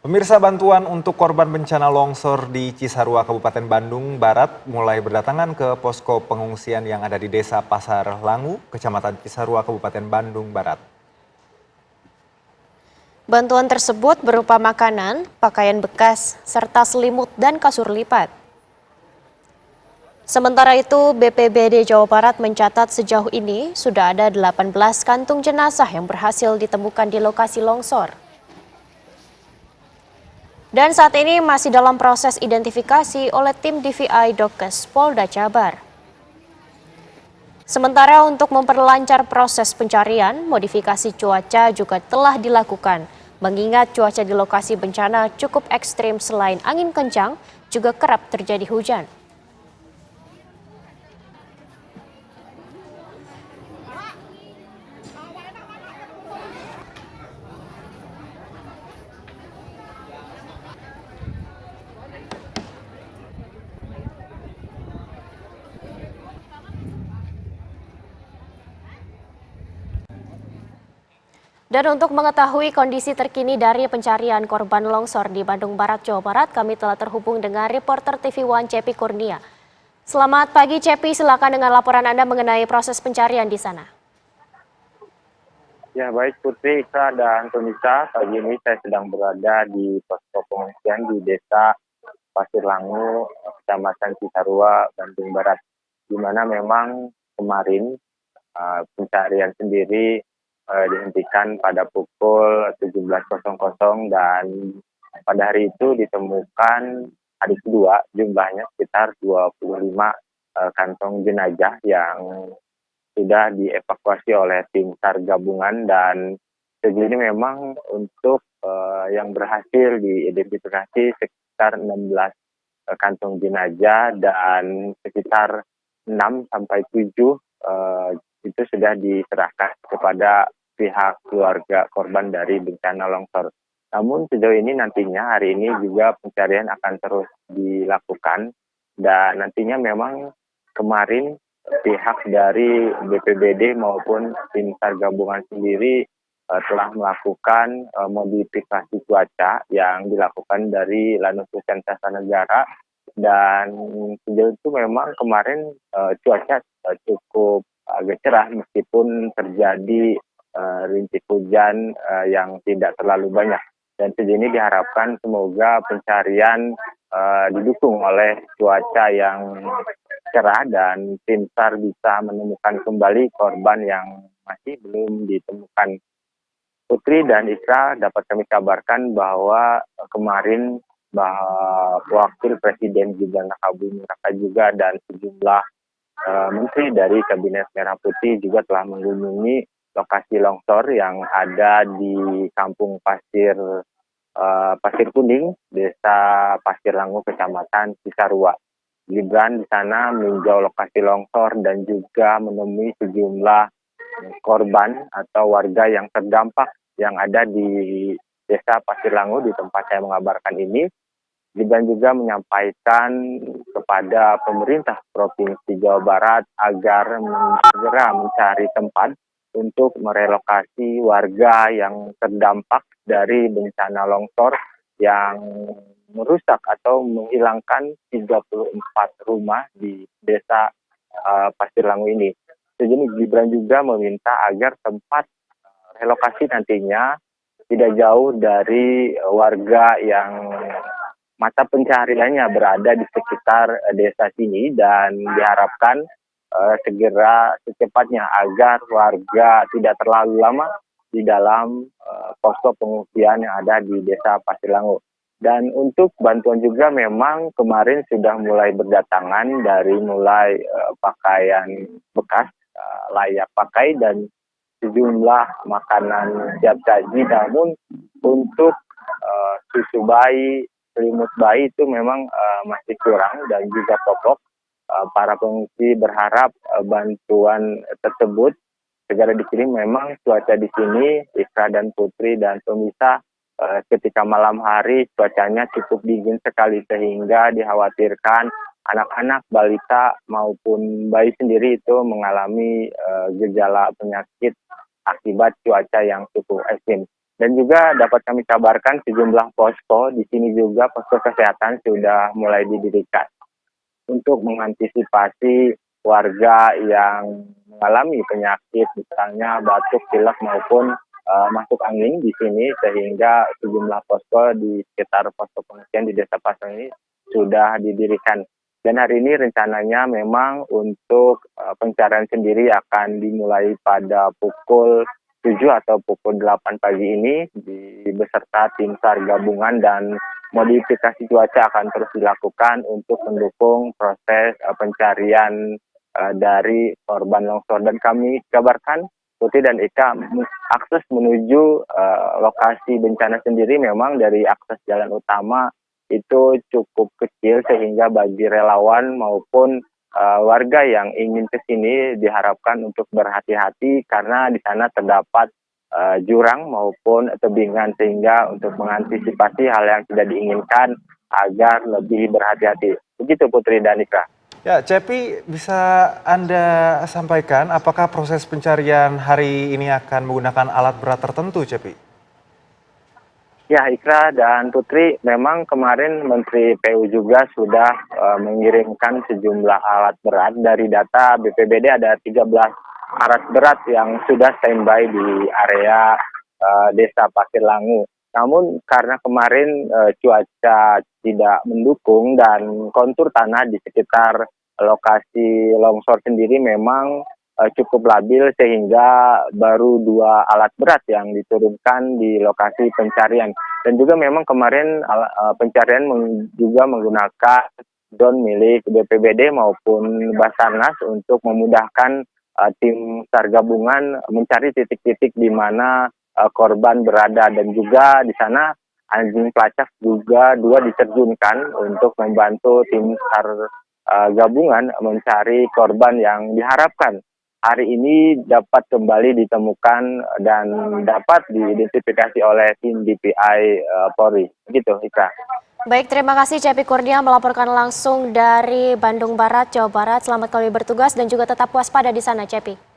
Pemirsa, bantuan untuk korban bencana longsor di Cisarua, Kabupaten Bandung Barat mulai berdatangan ke posko pengungsian yang ada di Desa Pasar Langu, Kecamatan Cisarua, Kabupaten Bandung Barat. Bantuan tersebut berupa makanan, pakaian bekas, serta selimut dan kasur lipat. Sementara itu, BPBD Jawa Barat mencatat sejauh ini sudah ada 18 kantung jenazah yang berhasil ditemukan di lokasi longsor. Dan saat ini masih dalam proses identifikasi oleh tim DVI Dokes Polda Jabar. Sementara untuk memperlancar proses pencarian, modifikasi cuaca juga telah dilakukan. Mengingat cuaca di lokasi bencana cukup ekstrim selain angin kencang, juga kerap terjadi hujan. Dan untuk mengetahui kondisi terkini dari pencarian korban longsor di Bandung Barat, Jawa Barat, kami telah terhubung dengan reporter TV One Cepi Kurnia. Selamat pagi Cepi, silakan dengan laporan Anda mengenai proses pencarian di sana. Ya baik Putri, Ika dan Tunisa, pagi ini saya sedang berada di posko pengungsian di Desa Pasir Langu, Kecamatan Cisarua, Bandung Barat, di mana memang kemarin pencarian sendiri dihentikan pada pukul 17.00 dan pada hari itu ditemukan hari kedua jumlahnya sekitar 25 kantong jenazah yang sudah dievakuasi oleh tim SAR gabungan, dan sejauh ini memang untuk yang berhasil diidentifikasi sekitar 16 kantong jenazah dan sekitar 6 sampai 7 itu sudah diserahkan kepada pihak keluarga korban dari bencana longsor. Namun sejauh ini nantinya hari ini juga pencarian akan terus dilakukan, dan nantinya memang kemarin pihak dari BPBD maupun tim SAR gabungan sendiri telah melakukan modifikasi cuaca yang dilakukan dari Lanut Hujan Tata Negara, dan sejauh itu memang kemarin cuaca cukup agak cerah meskipun terjadi rintik hujan yang tidak terlalu banyak, dan sejauh ini diharapkan semoga pencarian didukung oleh cuaca yang cerah dan tim SAR bisa menemukan kembali korban yang masih belum ditemukan. Putri dan Ika, dapat kami kabarkan bahwa kemarin Wakil Presiden Gibran Rakabuming Raka juga dan sejumlah menteri dari Kabinet Merah Putih juga telah mengunjungi lokasi longsor yang ada di Kampung Pasir Kuning, Desa Pasir Langu, Kecamatan Cisarua. Gibran di sana meninjau lokasi longsor dan juga menemui sejumlah korban atau warga yang terdampak yang ada di Desa Pasir Langu di tempat saya mengabarkan ini. Gibran juga menyampaikan kepada pemerintah Provinsi Jawa Barat agar segera mencari tempat untuk merelokasi warga yang terdampak dari bencana longsor yang merusak atau menghilangkan 34 rumah di Desa Pasir Langu ini. Jadi Gibran juga meminta agar tempat relokasi nantinya tidak jauh dari warga yang mata pencahariannya berada di sekitar desa sini, dan diharapkan segera secepatnya agar warga tidak terlalu lama di dalam posko pengungsian yang ada di Desa Pasir Langu. Dan untuk bantuan juga memang kemarin sudah mulai berdatangan dari mulai pakaian bekas layak pakai dan sejumlah makanan siap saji. Namun untuk susu bayi, selimut bayi itu memang masih kurang dan juga popok. Para pengungsi berharap bantuan tersebut segera dikirim. Memang cuaca di sini, Ika dan Putri dan pemirsa, ketika malam hari cuacanya cukup dingin sekali sehingga dikhawatirkan anak-anak, balita maupun bayi sendiri itu mengalami gejala penyakit akibat cuaca yang cukup ekstrim. Dan juga dapat kami kabarkan sejumlah posko, di sini juga posko kesehatan sudah mulai didirikan untuk mengantisipasi warga yang mengalami penyakit, misalnya batuk, pilek maupun masuk angin di sini, sehingga sejumlah posko di sekitar posko pengungsian di Desa Pasar ini sudah didirikan. Dan hari ini rencananya memang untuk pencarian sendiri akan dimulai pada pukul 7 atau pukul 8 pagi ini beserta tim SAR gabungan, dan modifikasi cuaca akan terus dilakukan untuk mendukung proses pencarian dari korban longsor. Dan kami kabarkan Putri dan Ika, akses menuju lokasi bencana sendiri memang dari akses jalan utama itu cukup kecil, sehingga bagi relawan maupun warga yang ingin ke sini diharapkan untuk berhati-hati karena di sana terdapat jurang maupun tebingan, sehingga untuk mengantisipasi hal yang tidak diinginkan agar lebih berhati-hati. Begitu Putri dan Ika. Ya, Cepi, bisa Anda sampaikan apakah proses pencarian hari ini akan menggunakan alat berat tertentu, Cepi? Ya, Ikra dan Putri, memang kemarin Menteri PU juga sudah mengirimkan sejumlah alat berat. Dari data BPBD ada 13 alat berat yang sudah standby di area Desa Pasir Langu. Namun karena kemarin cuaca tidak mendukung dan kontur tanah di sekitar lokasi longsor sendiri memang cukup labil, sehingga baru 2 alat berat yang diturunkan di lokasi pencarian. Dan juga memang kemarin pencarian juga menggunakan drone milik BPBD maupun Basarnas untuk memudahkan tim SAR gabungan mencari titik-titik di mana korban berada. Dan juga di sana anjing pelacak juga 2 diterjunkan untuk membantu tim SAR gabungan mencari korban yang diharapkan hari ini dapat kembali ditemukan dan dapat diidentifikasi oleh tim DPI Polri. Begitu, Ika. Baik, terima kasih Cepi Kurnia melaporkan langsung dari Bandung Barat, Jawa Barat. Selamat kembali bertugas dan juga tetap waspada di sana, Cepi.